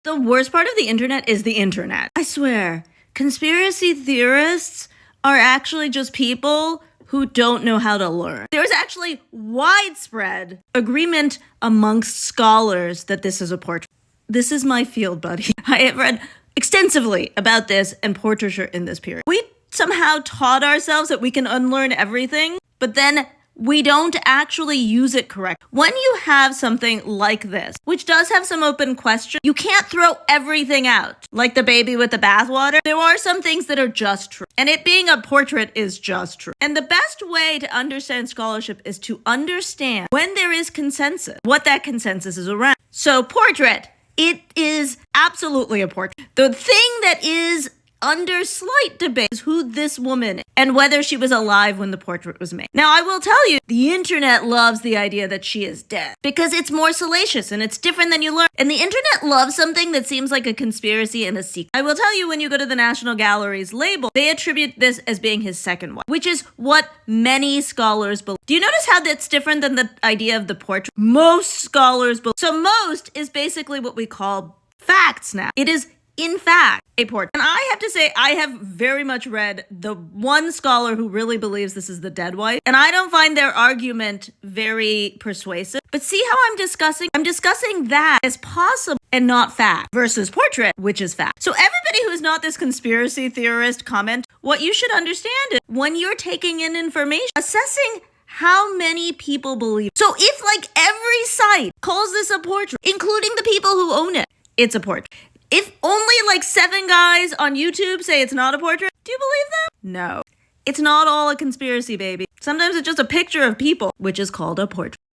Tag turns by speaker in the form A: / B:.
A: The worst part of the internet is the internet. I swear, conspiracy theorists are actually just people who don't know how to learn. There's actually widespread agreement amongst scholars that this is a portrait. This is my field, buddy. I have read extensively about this and portraiture in this period. We somehow taught ourselves that we can unlearn everything, but then we don't actually use it correctly. When you have something like this, which does have some open questions, you can't throw everything out. Like the baby with the bathwater, there are some things that are just true. And it being a portrait is just true. And the best way to understand scholarship is to understand when there is consensus, what that consensus is around. So portrait, it is absolutely a portrait. The thing that is under slight debate is who this woman is and whether she was alive when the portrait was made. Now, I will tell you, the internet loves the idea that she is dead because it's more salacious and it's different than you learn. And the internet loves something that seems like a conspiracy and a secret. I will tell you, when you go to the National Gallery's label, they attribute this as being his second wife, which is what many scholars believe. Do you notice how that's different than the idea of the portrait? Most scholars believe. So most is basically what we call facts now. It is in fact a portrait. And I have to say, I have very much read the one scholar who really believes this is the dead wife, and I don't find their argument very persuasive. But see how I'm discussing that as possible and not fact versus portrait, which is fact. So everybody who's not this conspiracy theorist comment, what you should understand is when you're taking in information, assessing how many people believe. So if like every site calls this a portrait, including the people who own it, it's a portrait. If only like 7 guys on YouTube say it's not a portrait, do you believe them? No. It's not all a conspiracy, baby. Sometimes it's just a picture of people, which is called a portrait.